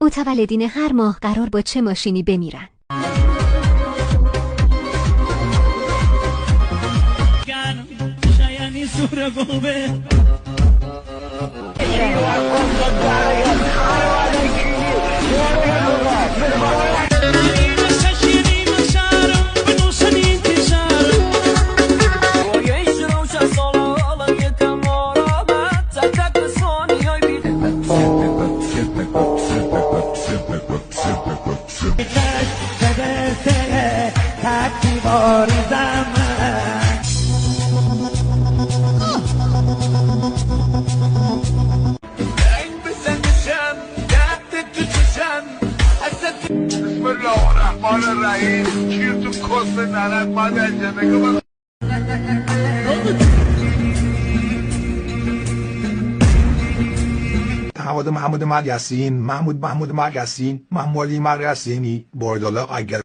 متولدین هر ماه قرار با چه ماشینی بمیرن؟ بسم الله الرحمن الرحیم کیر تو کس ننت مادر جنگه محمود مرگسین محمود مرگسین محمولی مرگسینی باردالا اگر